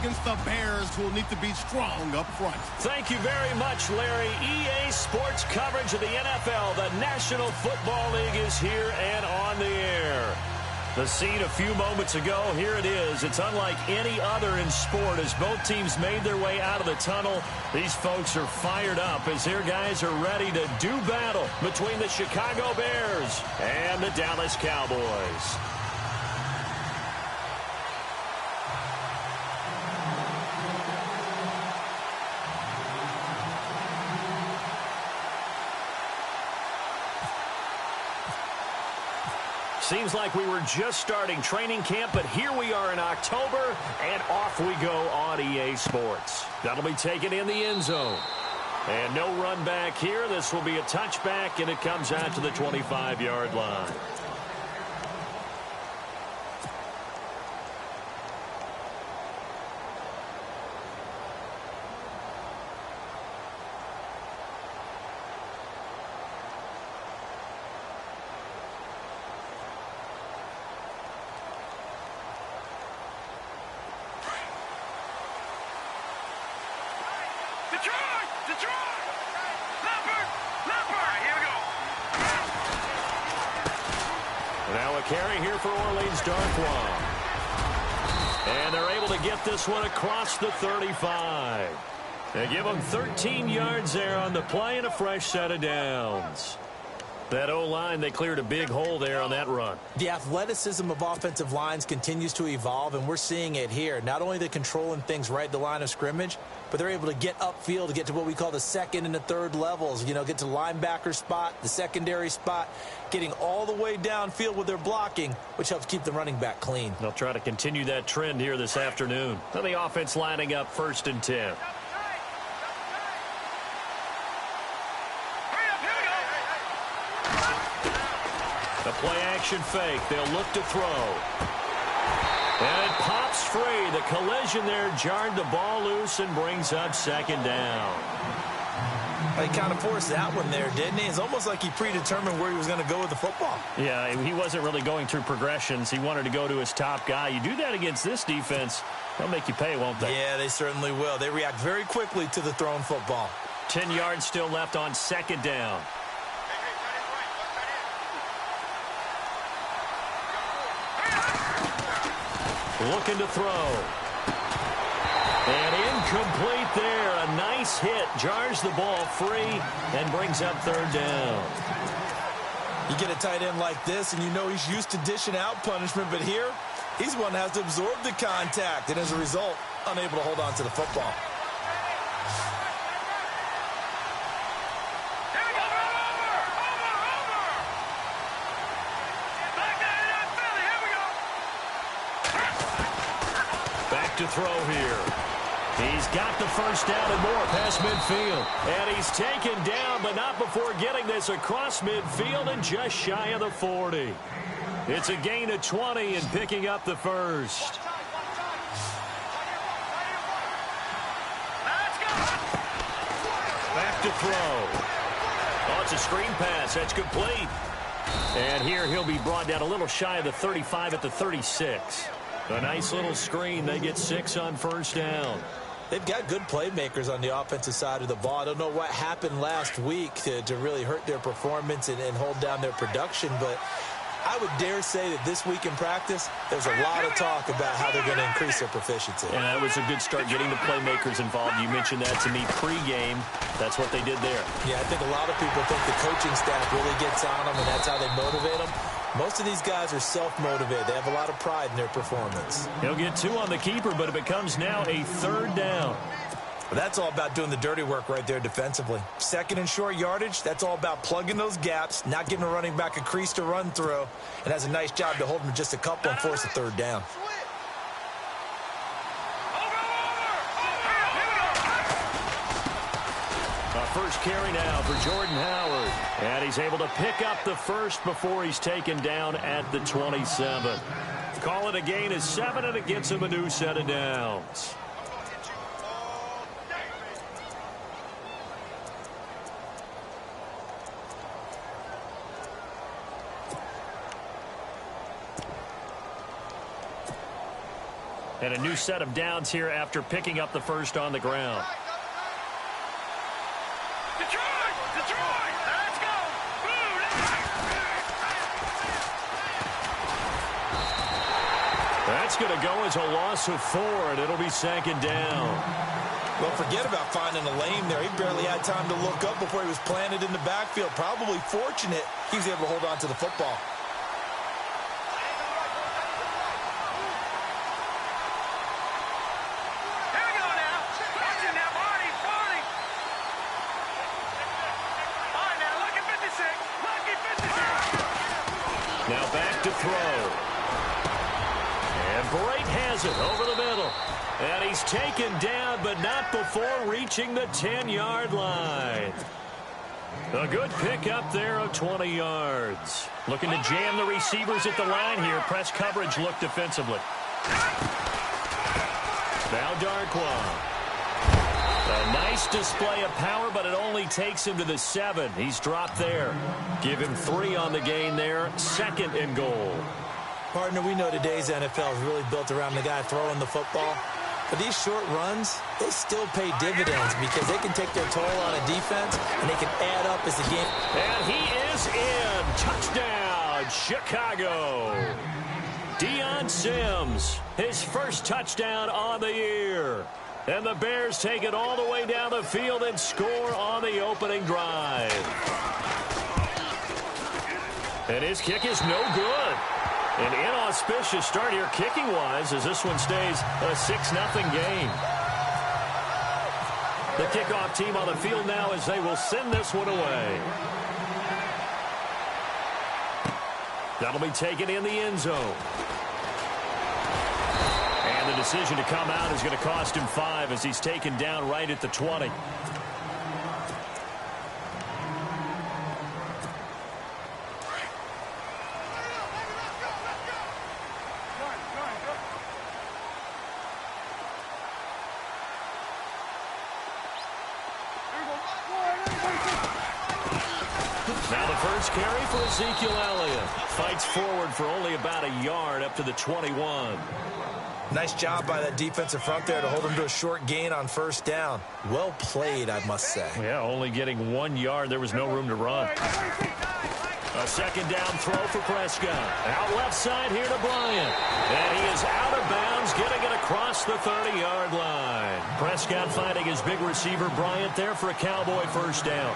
against the Bears, who will need to be strong up front. Thank you very much, Larry. EA Sports coverage of the NFL. The National Football League is here and on the air. The scene a few moments ago, here it is. It's unlike any other in sport as both teams made their way out of the tunnel. These folks are fired up as their guys are ready to do battle between the Chicago Bears and the Dallas Cowboys. Seems like we were just starting training camp, but here we are in October, and off we go on EA Sports. That'll be taken in the end zone. And no run back here. This will be a touchback, and it comes out to the 25-yard line. Now a carry here for Orleans Darkwa. And they're able to get this one across the 35. They give them 13 yards there on the play and a fresh set of downs. That O-line, they cleared a big hole there on that run. The athleticism of offensive lines continues to evolve, and we're seeing it here. Not only are they controlling things right at the line of scrimmage, but they're able to get upfield to get to what we call the second and the third levels. You know, get to the linebacker spot, the secondary spot, getting all the way downfield with their blocking, which helps keep the running back clean. They'll try to continue that trend here this afternoon. And the offense lining up 1st and 10. The play-action fake. They'll look to throw. And it pops free. The collision there jarred the ball loose and brings up 2nd down. He kind of forced that one there, didn't he? It's almost like he predetermined where he was going to go with the football. Yeah, he wasn't really going through progressions. He wanted to go to his top guy. You do that against this defense, they'll make you pay, won't they? Yeah, they certainly will. They react very quickly to the thrown football. 10 yards still left on 2nd down. Looking to throw. And incomplete there. A nice hit. Jars the ball free and brings up 3rd down. You get a tight end like this, and you know he's used to dishing out punishment, but here, he's one that has to absorb the contact, and as a result, unable to hold on to the football. To throw here. He's got the 1st down and more past midfield. And he's taken down, but not before getting this across midfield and just shy of the 40. It's a gain of 20 and picking up the 1st. Back to throw. Oh, it's a screen pass. That's complete. And here he'll be brought down a little shy of the 35 at the 36. A nice little screen. They get 6 on 1st down. They've got good playmakers on the offensive side of the ball. I don't know what happened last week to really hurt their performance and hold down their production, but I would dare say that this week in practice, there's a lot of talk about how they're going to increase their proficiency. And that was a good start getting the playmakers involved. You mentioned that to me pregame. That's what they did there. Yeah, I think a lot of people think the coaching staff really gets on them, and that's how they motivate them. Most of these guys are self-motivated. They have a lot of pride in their performance. He'll get 2 on the keeper, but it becomes now a 3rd down. Well, that's all about doing the dirty work right there defensively. 2nd and short yardage, that's all about plugging those gaps, not giving a running back a crease to run through, and has a nice job to hold him just a couple and force a 3rd down. First carry now for Jordan Howard. And he's able to pick up the 1st before he's taken down at the 27. Call it a gain of 7, and it gets him a new set of downs. And a new set of downs here after picking up the first on the ground. Detroit! Detroit! Let's go! That's going to go as a loss of 4, and it'll be 2nd down. Well, forget about finding a lane there. He barely had time to look up before he was planted in the backfield. Probably fortunate he was able to hold on to the football. Here we go now. Watch it now, Barney. Barney. All right, now, lucky 56. Lucky 56. Now back to throw. And Bright has it over the middle. And he's taken down, but not before reaching the 10-yard line. A good pickup there of 20 yards. Looking to jam the receivers at the line here. Press coverage look defensively. Now Darkwa. A nice display of power, but it only takes him to the 7. He's dropped there. Give him 3 on the gain there. 2nd and goal. Partner, we know today's NFL is really built around the guy throwing the football. But these short runs, they still pay dividends because they can take their toll on a defense and they can add up as the game. And he is in. Touchdown, Chicago. Deion Sims, his first touchdown on the year. And the Bears take it all the way down the field and score on the opening drive. And his kick is no good. An inauspicious start here kicking-wise as this one stays a 6-0 game. The kickoff team on the field now as they will send this one away. That'll be taken in the end zone. And the decision to come out is going to cost him 5 as he's taken down right at the 20. Now the first carry for Ezekiel Elliott. Fights forward for only about a yard up to the 21. Nice job by that defensive front there to hold him to a short gain on 1st down. Well played, I must say. Yeah, only getting 1 yard. There was no room to run. A 2nd down throw for Prescott. Out left side here to Bryant. And he is out of bounds, getting it across the 30-yard line. Prescott finding his big receiver Bryant there for a Cowboy 1st down.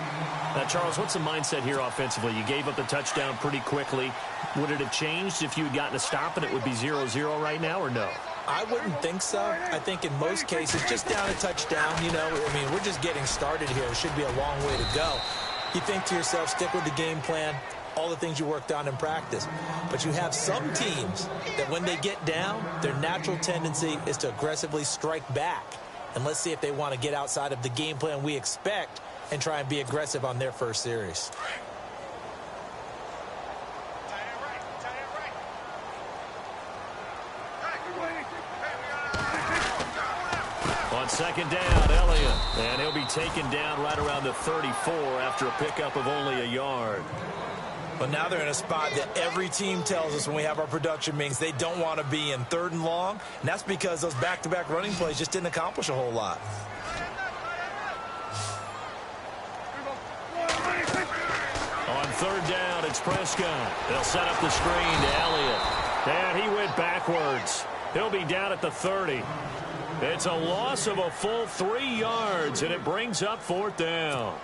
Now, Charles, what's the mindset here offensively? You gave up the touchdown pretty quickly. Would it have changed if you had gotten a stop and it would be 0-0 right now, or no? I wouldn't think so. I think in most cases, just down a touchdown, you know, I mean, we're just getting started here. It should be a long way to go. You think to yourself, stick with the game plan, all the things you worked on in practice. But you have some teams that when they get down, their natural tendency is to aggressively strike back. And let's see if they want to get outside of the game plan we expect and try and be aggressive on their first series. On 2nd down, Elliott. And he'll be taken down right around the 34 after a pickup of only a yard. But now they're in a spot that every team tells us when we have our production meetings they don't want to be in 3rd and long. And that's because those back-to-back running plays just didn't accomplish a whole lot. On 3rd down, it's Prescott. They'll set up the screen to Elliott. And he went backwards. He'll be down at the 30. It's a loss of a full 3 yards, and it brings up 4th down.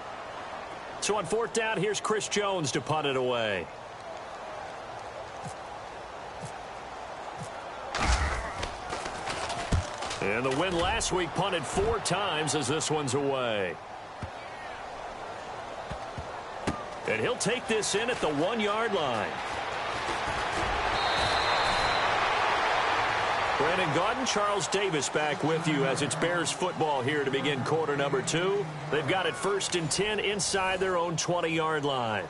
So on 4th down, here's Chris Jones to punt it away. And the win last week punted 4 times as this one's away. And he'll take this in at the 1-yard line. Brandon Gaudin, Charles Davis back with you as it's Bears football here to begin quarter number 2. They've got it 1st and 10 inside their own 20-yard line.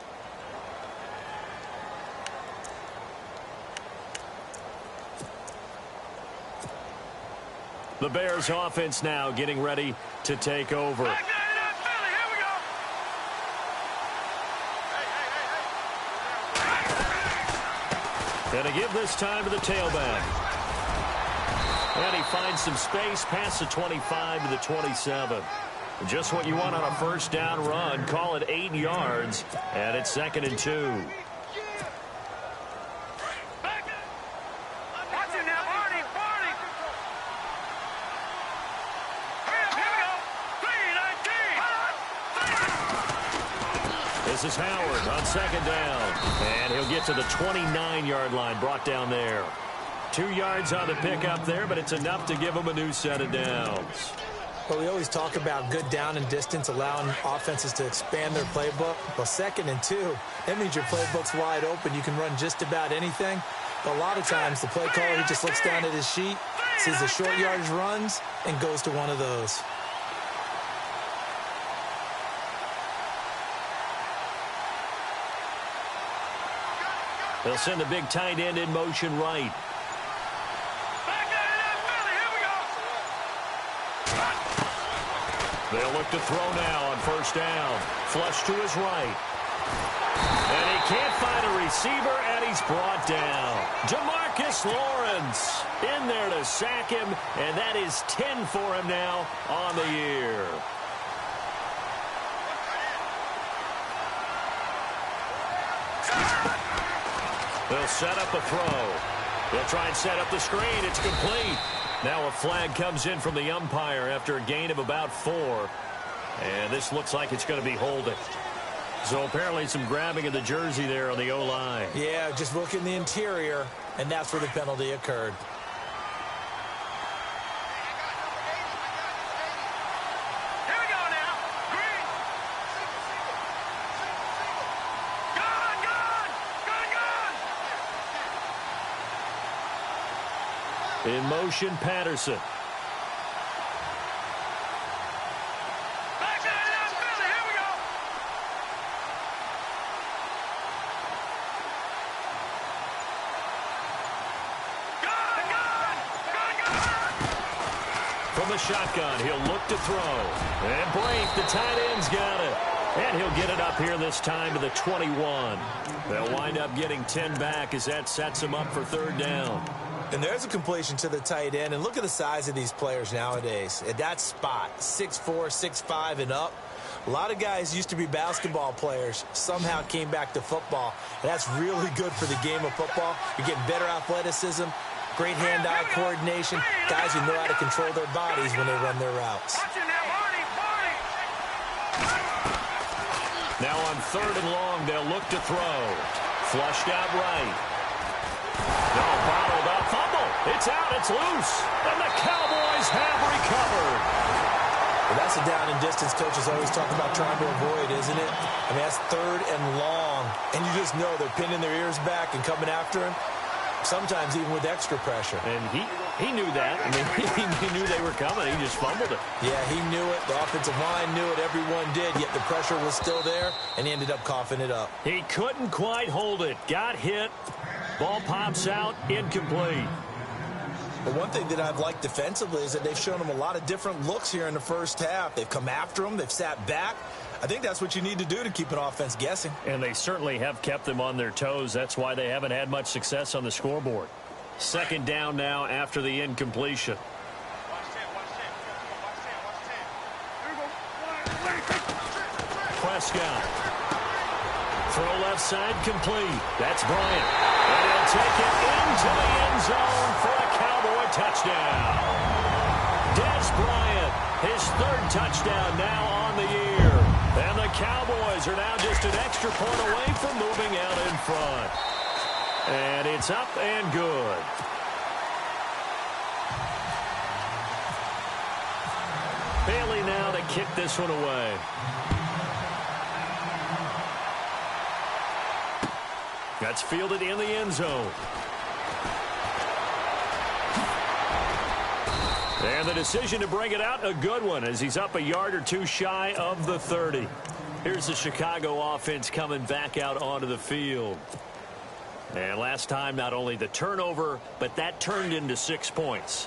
The Bears offense now getting ready to take over. And to give this time to the tailback. And he finds some space past the 25 to the 27. Just what you want on a first down run. Call it 8 yards, and it's 2nd and 2. This is Howard on 2nd down. And he'll get to the 29-yard line, brought down there. 2 yards on the pickup there, but it's enough to give him a new set of downs. Well, we always talk about good down and distance, allowing offenses to expand their playbook. Well, 2nd and 2, that means your playbook's wide open. You can run just about anything. But a lot of times, the play caller, he just looks down at his sheet, sees the short yardage runs, and goes to one of those. They'll send the big tight end in motion right. They'll look to throw now on first down. Flush to his right. And he can't find a receiver, and he's brought down. Jamarcus Lawrence in there to sack him, and that is 10 for him now on the year. They'll set up a throw. They'll try and set up the screen. It's complete. Now a flag comes in from the umpire after a gain of about 4. And this looks like it's going to be holding. So apparently some grabbing of the jersey there on the O-line. Yeah, just look in the interior, and that's where the penalty occurred. In motion, Patterson. From the shotgun, he'll look to throw. And Brake, the tight end's got it. And he'll get it up here this time to the 21. They'll wind up getting 10 back as that sets him up for 3rd down. And there's a completion to the tight end. And look at the size of these players nowadays. At that spot, 6'4", 6'5", and up. A lot of guys used to be basketball players, somehow came back to football. And that's really good for the game of football. You're getting better athleticism, great hand-eye coordination, guys who know how to control their bodies when they run their routes. Now on 3rd and long, they'll look to throw. Flushed out right. No, bottled up, fumble. It's out, it's loose. And the Cowboys have recovered. Well, that's a down and distance coaches always talk about trying to avoid, isn't it? I mean, that's 3rd and long. And you just know they're pinning their ears back and coming after him, sometimes even with extra pressure. And he knew that. I mean, he knew they were coming. He just fumbled it. Yeah, he knew it. The offensive line knew it. Everyone did, yet the pressure was still there, and he ended up coughing it up. He couldn't quite hold it. Got hit. Ball pops out, incomplete. But one thing that I've liked defensively is that they've shown him a lot of different looks here in the first half. They've come after him. They've sat back. I think that's what you need to do to keep an offense guessing. And they certainly have kept them on their toes. That's why they haven't had much success on the scoreboard. 2nd down now after the incompletion. Prescott. Throw left side complete. That's Bryant. And he'll take it into the end zone for a Cowboy touchdown. Des Bryant, his 3rd touchdown now on the year. And the Cowboys are now just an extra point away from moving out in front. And it's up and good. Bailey now to kick this one away. That's fielded in the end zone. And the decision to bring it out, a good one, as he's up a yard or 2 shy of the 30. Here's the Chicago offense coming back out onto the field. And last time, not only the turnover, but that turned into 6 points.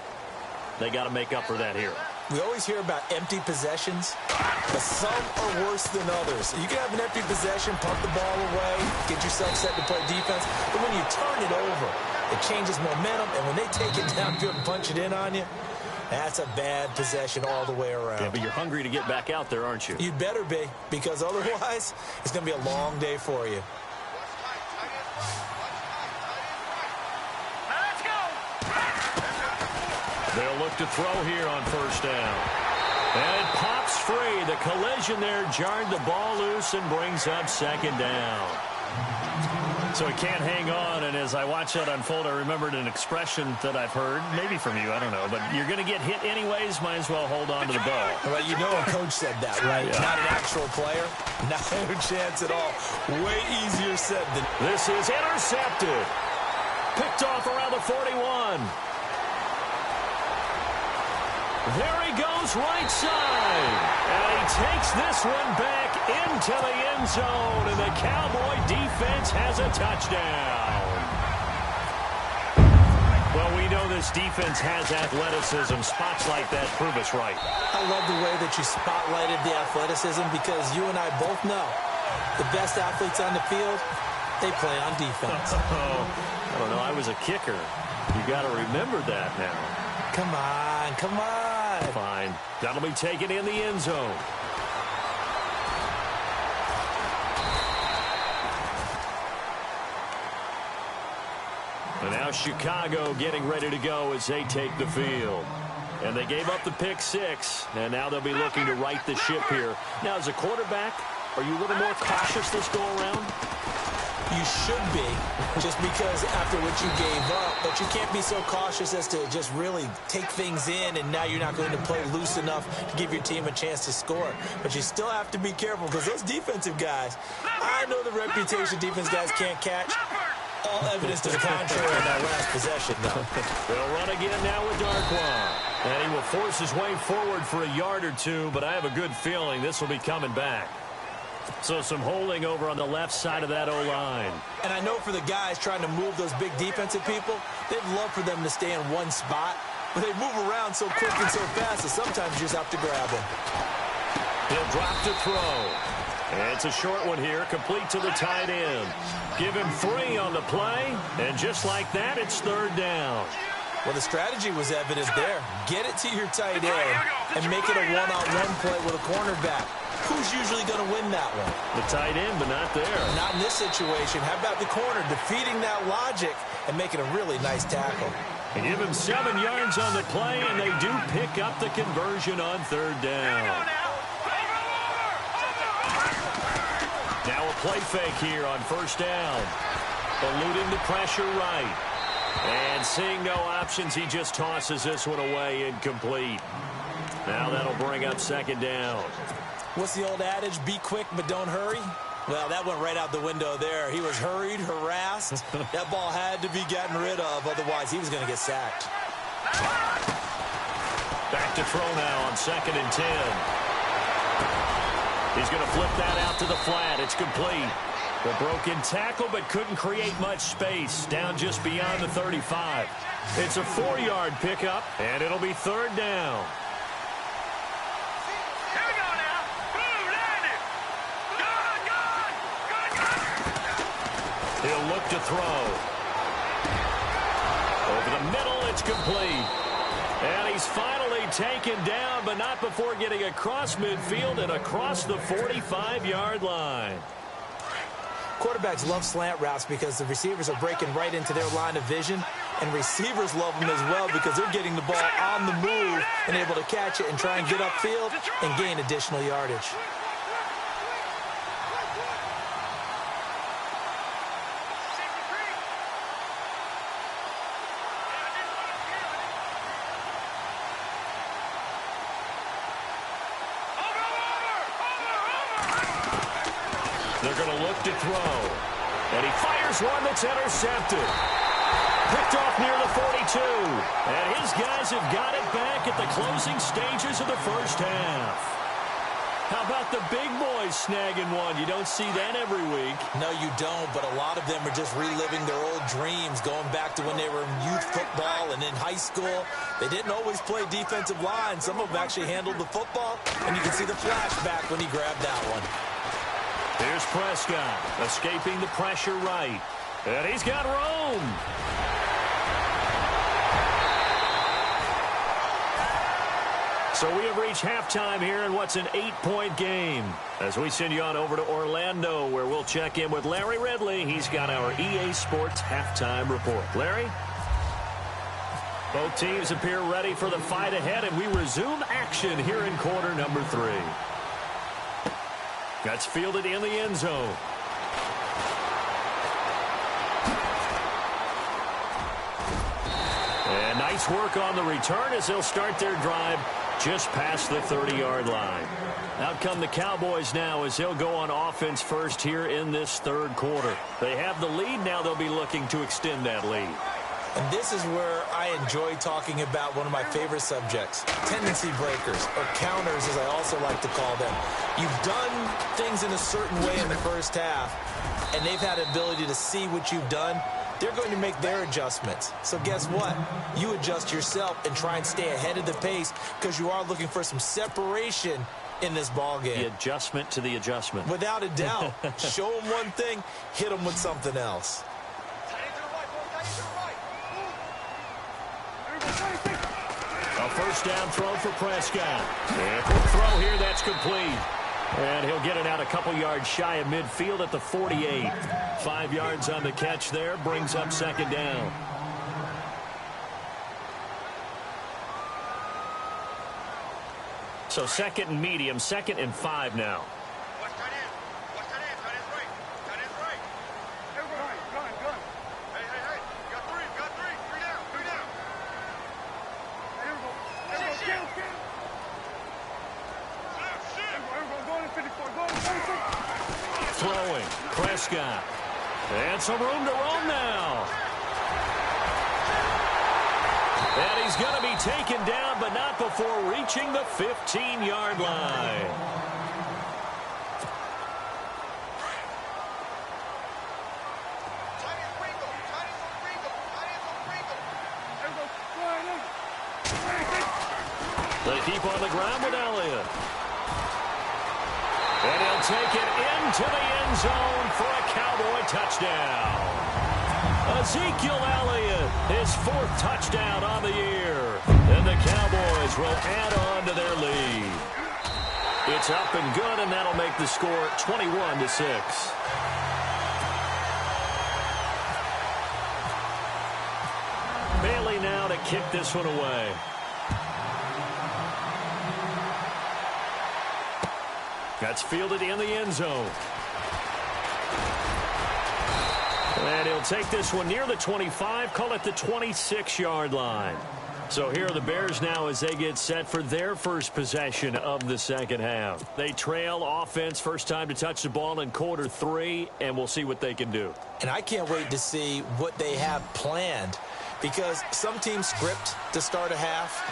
They got to make up for that here. We always hear about empty possessions, but some are worse than others. You can have an empty possession, pump the ball away, get yourself set to play defense, but when you turn it over, It changes momentum, and when they take it downfield and punch it in on you, that's a bad possession all the way around. Yeah, but you're hungry to get back out there, aren't you? You'd better be, because otherwise, it's going to be a long day for you. Let's go. They'll look to throw here on first down. And it pops free. The collision there jarred the ball loose and brings up second down. So he can't hang on, and as I watch that unfold, I remembered an expression that I've heard, maybe from you, I don't know, but you're going to get hit anyways, might as well hold on to the ball. Well, you know a coach said that, right? Yeah. Not an actual player. No chance at all. Way easier said than... This is intercepted. Picked off around the 41. There he goes right side. And he takes this one back into the end zone. And the Cowboy defense has a touchdown. Well, we know this defense has athleticism. Spots like that prove us right. I love the way that you spotlighted the athleticism because you and I both know the best athletes on the field, they play on defense. I don't know. I was a kicker. You got to remember that now. Come on, come on. Fine. That'll be taken in the end zone. And now Chicago getting ready to go as they take the field. And they gave up the pick six, and now they'll be looking to right the ship here. Now, as a quarterback, are you a little more cautious this go-around? You should be, just because after what you gave up, but you can't be so cautious as to just really take things in, and now you're not going to play loose enough to give your team a chance to score. But you still have to be careful, because those defensive guys, I know the reputation defense guys can't catch. All evidence to the contrary on that last possession, though. They'll run again now with Darkwa. And he will force his way forward for a yard or two, but I have a good feeling this will be coming back. So some holding over on the left side of that O-line. And I know for the guys trying to move those big defensive people, they'd love for them to stay in one spot, but they move around so quick and so fast that sometimes you just have to grab them. He'll drop to throw. And it's a short one here, complete to the tight end. Give him 3 on the play, and just like that, it's third down. Well, the strategy was evident there. Get it to your tight end and make it a one-on-one play with a cornerback. Who's usually going to win that one? The tight end, but not there. Not in this situation. How about the corner defeating that logic and making a really nice tackle? They give him 7 yards on the play, and they do pick up the conversion on third down. Now a play fake here on first down. Eluding the pressure right. And seeing no options, he just tosses this one away incomplete. Now that'll bring up second down. What's the old adage? Be quick, but don't hurry? Well, that went right out the window there. He was hurried, harassed. That ball had to be gotten rid of, otherwise he was going to get sacked. Back to throw now on 2nd and 10. He's going to flip that out to the flat. It's complete. The broken tackle, but couldn't create much space. Down just beyond the 35. It's a 4-yard pickup, and it'll be third down. Here we go now. Boom, landed. Good. He'll look to throw. Over the middle, it's complete. And he's finally taken down, but not before getting across midfield and across the 45-yard line. Quarterbacks love slant routes because the receivers are breaking right into their line of vision, and receivers love them as well because they're getting the ball on the move and able to catch it and try and get upfield and gain additional yardage. They're going to look to throw. And he fires one that's intercepted. Picked off near the 42. And his guys have got it back at the closing stages of the first half. How about the big boys snagging one? You don't see that every week. No, you don't, but a lot of them are just reliving their old dreams, going back to when they were in youth football and in high school. They didn't always play defensive line. Some of them actually handled the football, and you can see the flashback when he grabbed that one. Here's Prescott, escaping the pressure right. And he's got room. So we have reached halftime here in what's an 8-point game. As we send you on over to Orlando, where we'll check in with Larry Ridley. He's got our EA Sports halftime report. Larry? Both teams appear ready for the fight ahead, and we resume action here in quarter number 3. That's fielded in the end zone. And nice work on the return as they'll start their drive just past the 30-yard line. Out come the Cowboys now as they'll go on offense first here in this third quarter. They have the lead. Now they'll be looking to extend that lead. And this is where I enjoy talking about one of my favorite subjects, tendency breakers, or counters as I also like to call them. You've done things in a certain way in the first half, and they've had the ability to see what you've done. They're going to make their adjustments. So guess what? You adjust yourself and try and stay ahead of the pace because you are looking for some separation in this ball game. The adjustment to the adjustment. Without a doubt. Show them one thing, hit them with something else. A first down throw for Prescott. And quick throw here, that's complete. And he'll get it out a couple yards shy of midfield at the 48. 5 yards on the catch there, brings up second down. So second and medium, 2nd and 5 now. Throwing, Prescott. And some room to roam now. And he's going to be taken down, but not before reaching the 15-yard line. They keep on the ground with Elliott. And he'll take it into the end zone for a Cowboy touchdown. Ezekiel Elliott, his 4th touchdown on the year. And the Cowboys will add on to their lead. It's up and good, and that'll make the score 21-6. Bailey now to kick this one away. That's fielded in the end zone. And he'll take this one near the 25, call it the 26-yard line. So here are the Bears now as they get set for their first possession of the second half. They trail offense, first time to touch the ball in quarter 3, and we'll see what they can do. And I can't wait to see what they have planned, because some teams script to start a half.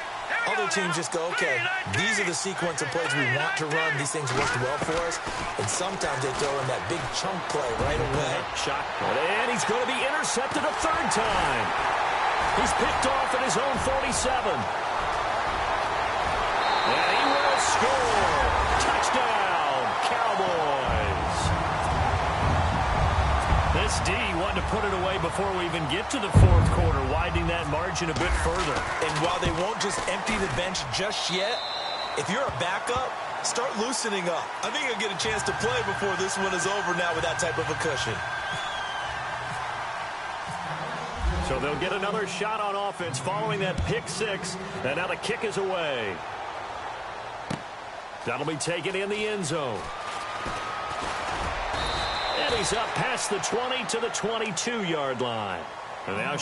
Other teams just go, okay, these are the sequence of plays we want to run. These things worked well for us. And sometimes they throw in that big chunk play right away. Shot. And he's going to be intercepted a 3rd time. He's picked off at his own 47. And he will score. Touchdown, Cowboys. This D wanted to put it away before we even get to the 4th quarter, widening that margin a bit further. And while they won't just empty the bench just yet, if you're a backup, start loosening up. I think you'll get a chance to play before this one is over now with that type of a cushion. So they'll get another shot on offense following that pick 6, and now the kick is away. That'll be taken in the end zone. And he's up past the 20 to the 22-yard line. And now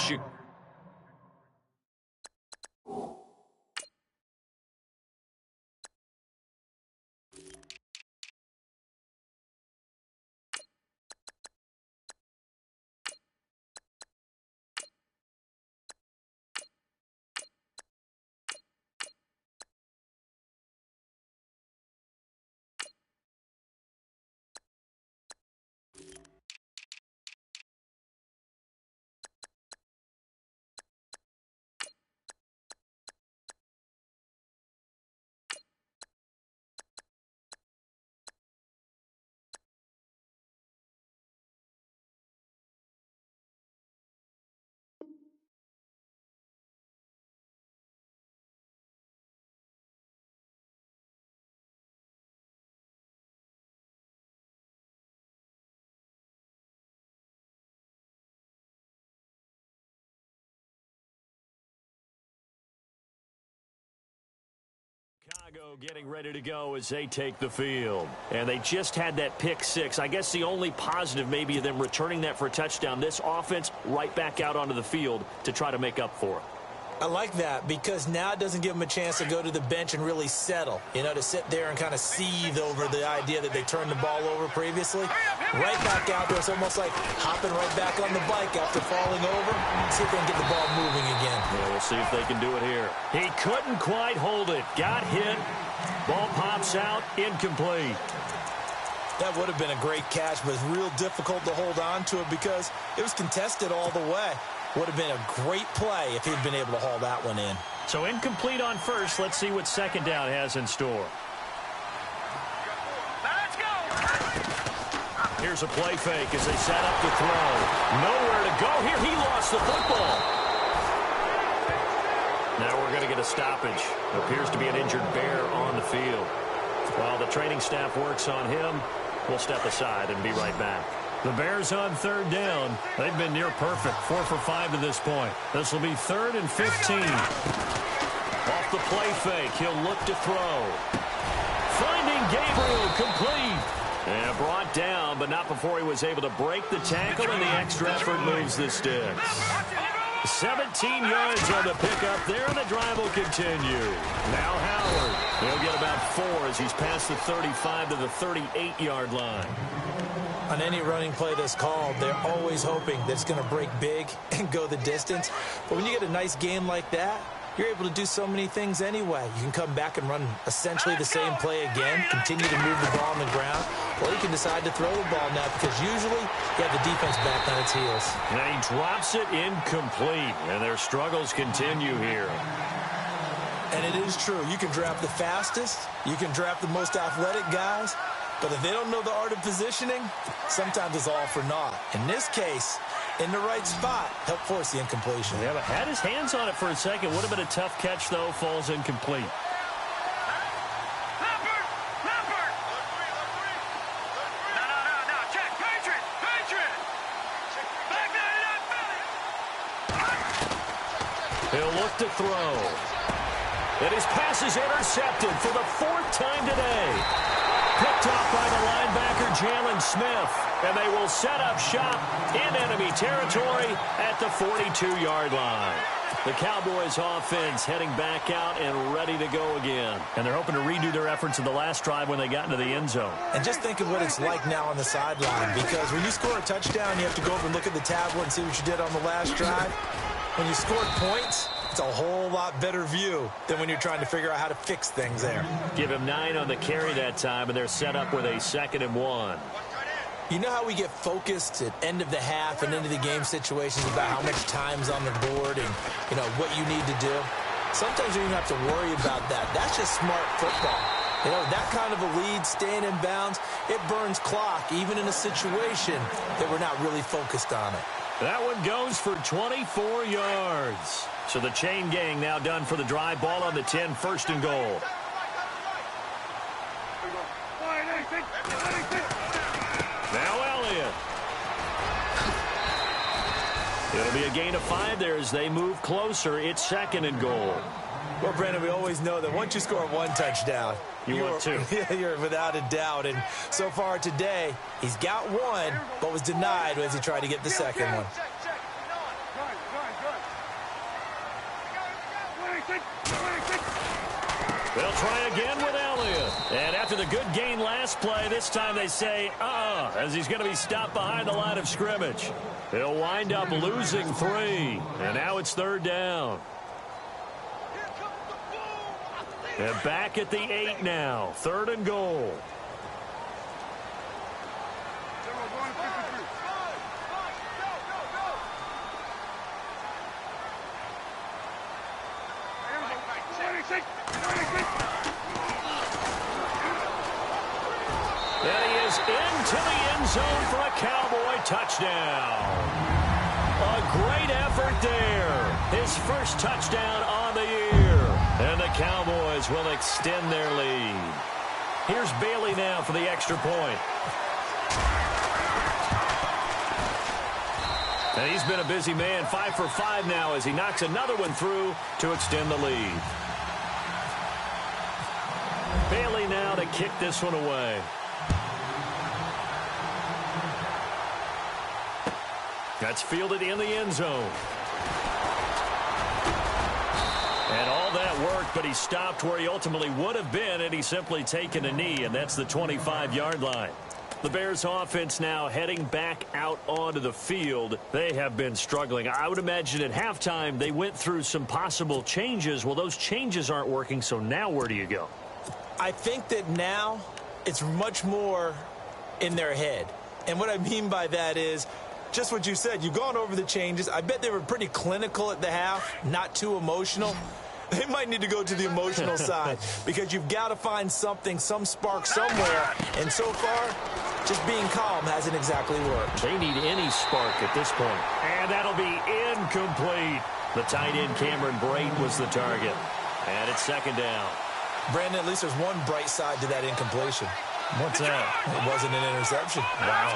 Chicago getting ready to go as they take the field. And they just had that pick six. I guess the only positive maybe of them returning that for a touchdown. This offense right back out onto the field to try to make up for it. I like that because now it doesn't give them a chance to go to the bench and really settle, to sit there and kind of seethe over the idea that they turned the ball over previously. Right back out there. It's almost like hopping right back on the bike after falling over. See if they can get the ball moving again. Yeah, we'll see if they can do it here. He couldn't quite hold it. Got hit. Ball pops out. Incomplete. That would have been a great catch, but it's real difficult to hold on to it because it was contested all the way. Would have been a great play if he'd been able to haul that one in. So incomplete on first. Let's see what second down has in store. Let's go. Here's a play fake as they set up to throw. Nowhere to go here. He lost the football. Now we're going to get a stoppage. Appears to be an injured Bear on the field. While the training staff works on him, we'll step aside and be right back. The Bears on third down. They've been near perfect, 4 for 5 to this point. This will be 3rd and 15. Off the play fake, he'll look to throw. Finding Gabriel, complete. And brought down, but not before he was able to break the tackle, and the extra effort moves the sticks. 17 yards on the pickup there, and the drive will continue. Now Howard. He'll get about 4 as he's past the 35 to the 38-yard line. On any running play that's called, they're always hoping that it's going to break big and go the distance. But when you get a nice game like that, you're able to do so many things anyway. You can come back and run essentially the same play again, continue to move the ball on the ground, or you can decide to throw the ball now because usually you have the defense back on its heels. And he drops it incomplete, and their struggles continue here. And it is true. You can draft the fastest, you can draft the most athletic guys, but if they don't know the art of positioning, sometimes it's all for naught. In this case, in the right spot, help force the incompletion. Yeah, but had his hands on it for a second. Would have been a tough catch, though. Falls incomplete. No. Check. Patriot. Back there. He'll look to throw. And his pass is intercepted for the 4th time today. Picked off by the linebacker, Jalen Smith. And they will set up shop in enemy territory at the 42-yard line. The Cowboys offense heading back out and ready to go again. And they're hoping to redo their efforts in the last drive when they got into the end zone. And just think of what it's like now on the sideline, because when you score a touchdown, you have to go over and look at the tablet and see what you did on the last drive. When you scored points, it's a whole lot better view than when you're trying to figure out how to fix things there. Give him 9 on the carry that time, and they're set up with a 2nd and 1. You know how we get focused at end of the half and into the game situations about how much time's on the board and, what you need to do? Sometimes you don't have to worry about that. That's just smart football. That kind of a lead, staying in bounds, it burns clock, even in a situation that we're not really focused on it. That one goes for 24 yards. So the chain gang now done for the drive. Ball on the 10, 1st and goal. Now Elliott. It'll be a gain of 5 there as they move closer. It's 2nd and goal. Well, Brandon, we always know that once you score 1 touchdown, you're 2. You're without a doubt. And so far today, he's got 1, but was denied as he tried to get the second one. They'll try again with Elliott. And after the good gain last play, this time they say, as he's going to be stopped behind the line of scrimmage. He'll wind up losing 3. And now it's 3rd down. And back at the 8 now. 3rd and goal. And he is into the end zone for a Cowboy touchdown. A great effort there. His first touchdown on the year. And the Cowboys will extend their lead. Here's Bailey now for the extra point. And he's been a busy man, 5 for 5 now as he knocks another one through to extend the lead. Bailey now to kick this one away. That's fielded in the end zone. And all that work, but he stopped where he ultimately would have been, and he's simply taken a knee, and that's the 25-yard line. The Bears offense now heading back out onto the field. They have been struggling. I would imagine at halftime they went through some possible changes. Well, those changes aren't working, so now where do you go? I think that now it's much more in their head. And what I mean by that is just what you said. You've gone over the changes. I bet they were pretty clinical at the half, not too emotional. They might need to go to the emotional side because you've got to find something, some spark somewhere. And so far, just being calm hasn't exactly worked. They need any spark at this point. And that'll be incomplete. The tight end Cameron Brate was the target. And it's second down. Brandon, at least there's one bright side to that incompletion. What's that? It wasn't an interception. Wow.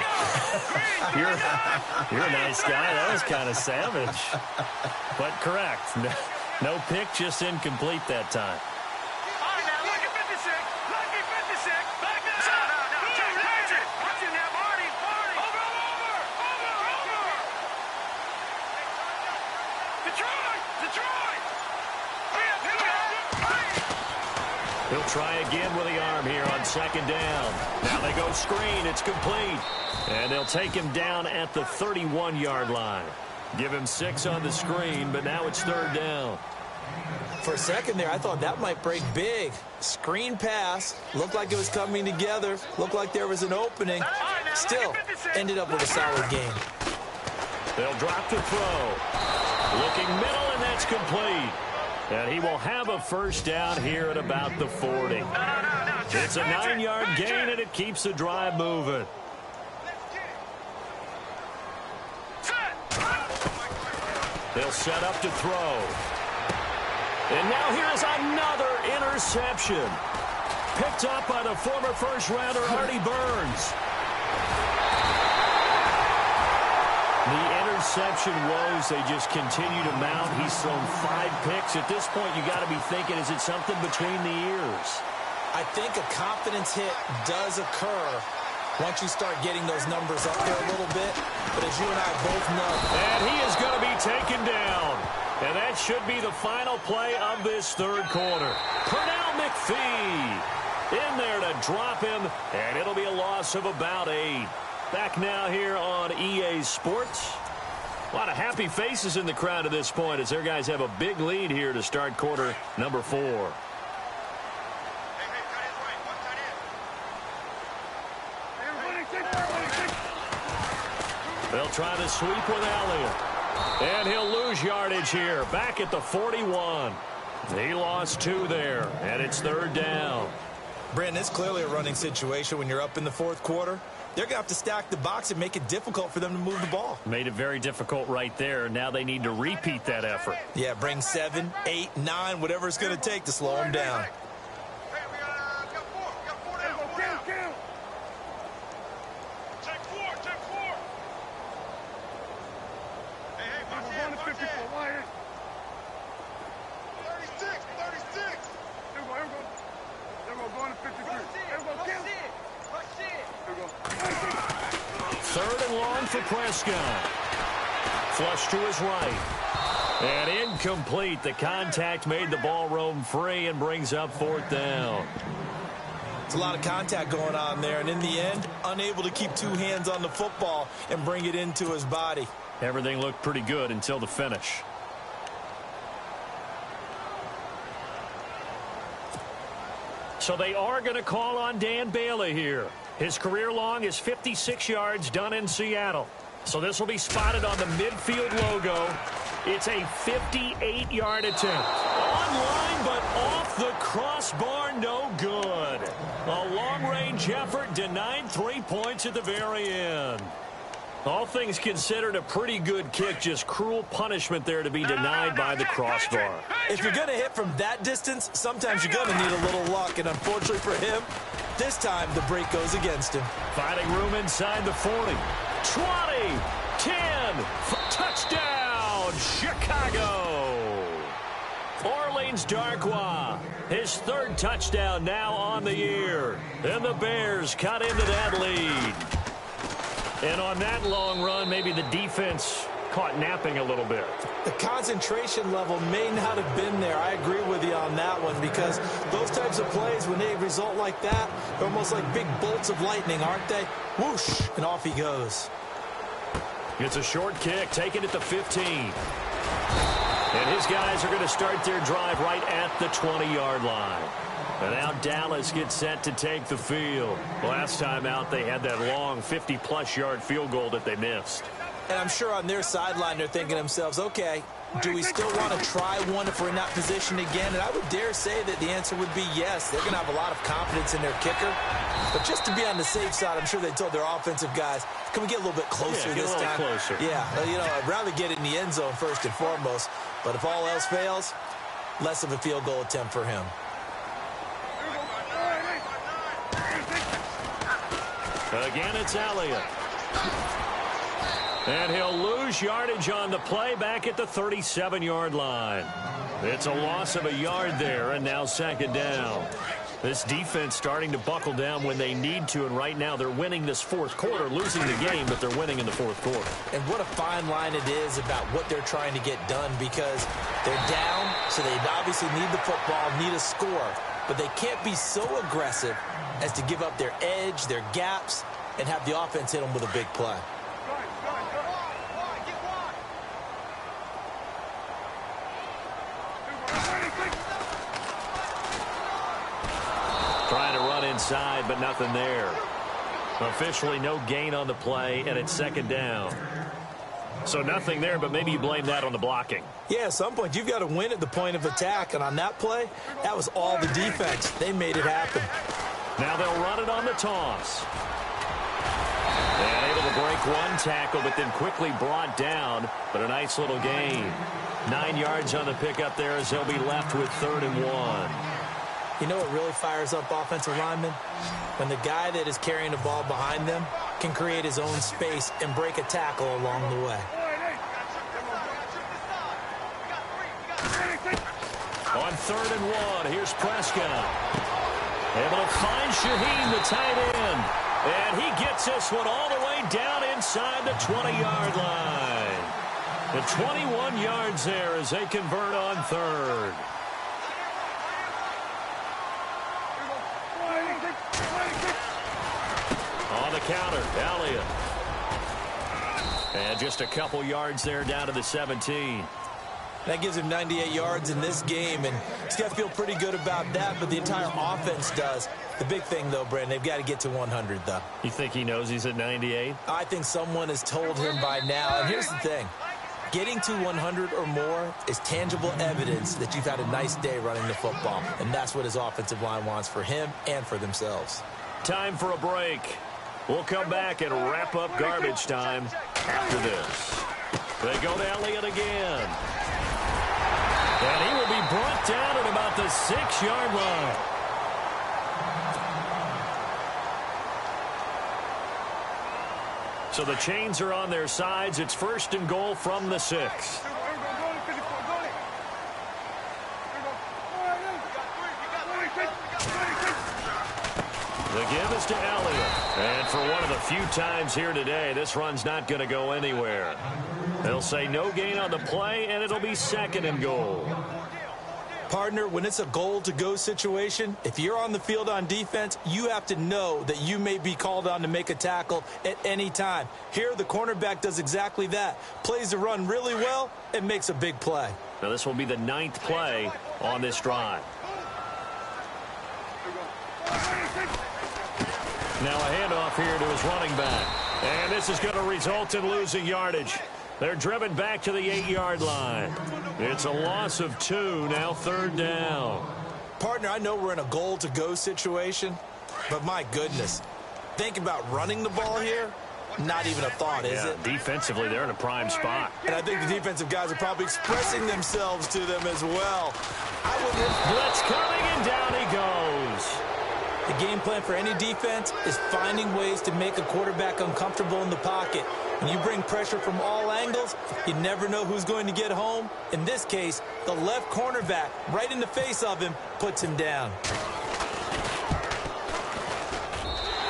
You're a nice guy. That was kind of savage. But correct. No pick, just incomplete that time. All right, now, lucky 56. Lucky 56. Back up. No. Watch it. Watch it now, Marty. Over. Detroit. He'll try again with the arm here on second down. Now they go screen. It's complete. And they'll take him down at the 31-yard line. Give him 6 on the screen, but now it's third down. For a second there, I thought that might break big. Screen pass. Looked like it was coming together. Looked like there was an opening. Still, ended up with a solid game. They'll drop to throw. Looking middle, and that's complete. And he will have a first down here at about the 40. It's a 9-yard gain, and it keeps the drive moving. They'll set up to throw. And now here's another interception. Picked up by the former first-rounder Artie Burns. The interception woes, they just continue to mount. He's thrown 5 picks. At this point, you got to be thinking, is it something between the ears? I think a confidence hit does occur once you start getting those numbers up there a little bit. But as you and I both know. And he is going to be taken down. And that should be the final play of this third quarter. Pernell McPhee in there to drop him. And it'll be a loss of about 8. Back now here on EA Sports. A lot of happy faces in the crowd at this point as their guys have a big lead here to start quarter number 4. They'll try the sweep with Elliott. And he'll lose yardage here. Back at the 41. He lost 2 there. And it's third down. Brandon, it's clearly a running situation when you're up in the fourth quarter. They're going to have to stack the box and make it difficult for them to move the ball. Made it very difficult right there. Now they need to repeat that effort. Yeah, bring 7, 8, 9, whatever it's going to take to slow them down. Third and long for Prescott. Flush to his right. And incomplete. The contact made the ball roam free and brings up fourth down. It's a lot of contact going on there, and in the end, unable to keep 2 hands on the football and bring it into his body. Everything looked pretty good until the finish. So they are going to call on Dan Bailey here. His career long is 56 yards done in Seattle. So this will be spotted on the midfield logo. It's a 58-yard attempt. Online, but off the crossbar, no good. A long-range effort denied 3 points at the very end. All things considered, a pretty good kick. Just cruel punishment there to be denied by the crossbar. If you're going to hit from that distance, sometimes you're going to need a little luck. And unfortunately for him, this time the break goes against him. Finding room inside the 40. 20, 10, touchdown, Chicago. Orleans Darkwa, his third touchdown now on the year. And the Bears cut into that lead. And on that long run, maybe the defense caught napping a little bit. The concentration level may not have been there. I agree with you on that one, because those types of plays, when they result like that, they're almost like big bolts of lightning, aren't they? Whoosh, and off he goes. It's a short kick, taken at the 15. And his guys are going to start their drive right at the 20-yard line. And now Dallas gets set to take the field. Last time out, they had that long 50-plus yard field goal that they missed. And I'm sure on their sideline, they're thinking to themselves, okay, do we still want to try one if we're in that position again? And I would dare say that the answer would be yes. They're going to have a lot of confidence in their kicker. But just to be on the safe side, I'm sure they told their offensive guys, can we get a little bit closer this time? Closer. Yeah, you know, I'd rather get in the end zone first and foremost. But if all else fails, less of a field goal attempt for him. Again, it's Elliott. And he'll lose yardage on the play back at the 37-yard line. It's a loss of a yard there, and now second down. This defense starting to buckle down when they need to, and right now they're winning this fourth quarter, losing the game, but they're winning in the fourth quarter. And what a fine line it is about what they're trying to get done, because they're down, so they obviously need the football, need a score, but they can't be so aggressive as to give up their edge, their gaps, and have the offense hit them with a big play. Trying to run inside, but nothing there. Officially no gain on the play, and it's second down. So nothing there, but maybe you blame that on the blocking. Yeah, at some point you've got to win at the point of attack, and on that play, that was all the defense. They made it happen. Now they'll run it on the toss. And able to break one tackle, but then quickly brought down, but a nice little gain. 9 yards on the pickup there as they'll be left with 3rd and 1. You know what really fires up offensive linemen? When the guy that is carrying the ball behind them can create his own space and break a tackle along the way. On 3rd and 1, here's Prescott. Able to find Shaheen, the tight end. And he gets this one all the way down inside the 20-yard line. The 21 yards there as they convert on 3rd. On the counter, Elliott. And just a couple yards there down to the 17. That gives him 98 yards in this game, and he's got to feel pretty good about that, but the entire offense does. The big thing, though, Brandon, they've got to get to 100, though. You think he knows he's at 98? I think someone has told him by now, and here's the thing. Getting to 100 or more is tangible evidence that you've had a nice day running the football, and that's what his offensive line wants for him and for themselves. Time for a break. We'll come back and wrap up garbage time after this. They go to Elliott again. And he will be brought down at about the 6-yard line. So the chains are on their sides. It's 1st and goal from the 6. The give is to Elliott. And for one of the few times here today, this run's not going to go anywhere. They'll say no gain on the play, and it'll be 2nd and goal. Partner, when it's a goal-to-go situation, if you're on the field on defense, you have to know that you may be called on to make a tackle at any time. Here, the cornerback does exactly that. Plays the run really well and makes a big play. Now, this will be the 9th play on this drive. Now a handoff here to his running back. And this is going to result in losing yardage. They're driven back to the 8-yard line. It's a loss of 2, now 3rd down. Partner, I know we're in a goal-to-go situation, but my goodness, think about running the ball here. Not even a thought, is it? Defensively, they're in a prime spot. And I think the defensive guys are probably expressing themselves to them as well. Blitz coming, and down he goes. The game plan for any defense is finding ways to make a quarterback uncomfortable in the pocket. When you bring pressure from all angles, you never know who's going to get home. In this case, the left cornerback, right in the face of him, puts him down.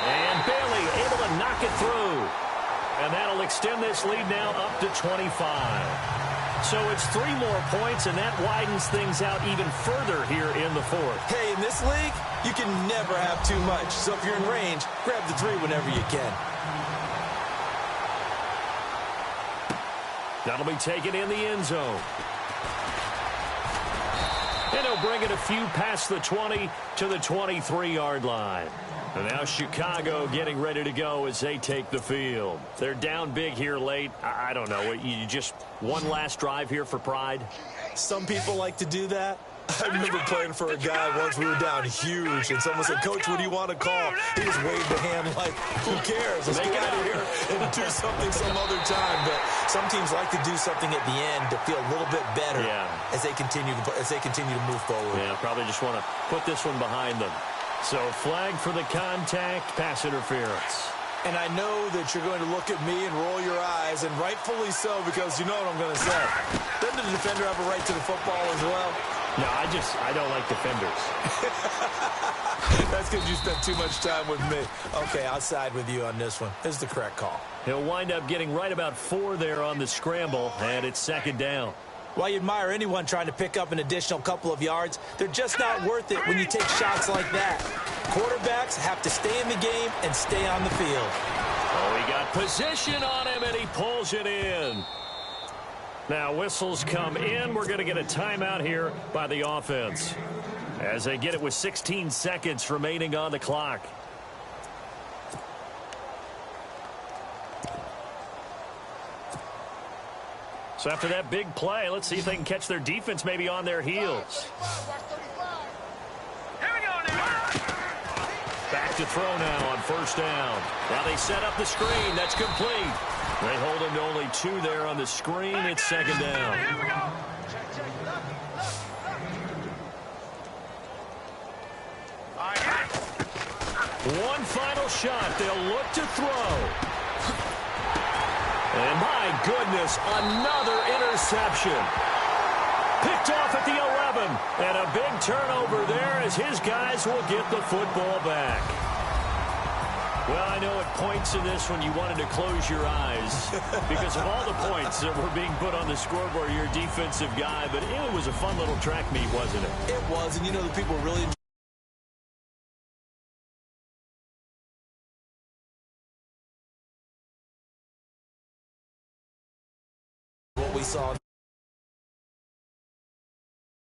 And Bailey able to knock it through. And that'll extend this lead now up to 25. So it's 3 more points, and that widens things out even further here in the fourth. Hey, in this league, you can never have too much. So if you're in range, grab the 3 whenever you can. That'll be taken in the end zone. And he'll bring it a few past the 20 to the 23-yard line. And now Chicago getting ready to go as they take the field. They're down big here late. I don't know. You just one last drive here for pride? Some people like to do that. I remember playing for a guy once. We were down huge, and someone said, "Coach, what do you want to call?" He just waved a hand like, who cares? Let's get out of here and do something some other time. But some teams like to do something at the end to feel a little bit better as they continue to move forward. Yeah, probably just want to put this one behind them. So flag for the contact, pass interference. And I know that you're going to look at me and roll your eyes, and rightfully so, because you know what I'm going to say. Doesn't the defender have a right to the football as well? No, I don't like defenders. That's because you spent too much time with me. Okay, I'll side with you on this one. This is the correct call. He'll wind up getting right about 4 there on the scramble, and it's 2nd down. While you admire anyone trying to pick up an additional couple of yards, they're just not worth it when you take shots like that. Quarterbacks have to stay in the game and stay on the field. Oh, he got position on him, and he pulls it in. Now whistles come in. We're going to get a timeout here by the offense as they get it with 16 seconds remaining on the clock. So after that big play, let's see if they can catch their defense maybe on their heels. Here we go now. Back to throw now on 1st down. Now they set up the screen. That's complete. They hold him to only 2 there on the screen. It's 2nd down. Here we go. One final shot. They'll look to throw. And my goodness, another interception. Picked off at the 11. And a big turnover there as his guys will get the football back. Well, I know at points in this one you wanted to close your eyes because of all the points that were being put on the scoreboard. You're a defensive guy, but it was a fun little track meet, wasn't it? It was, and you know the people really what we saw.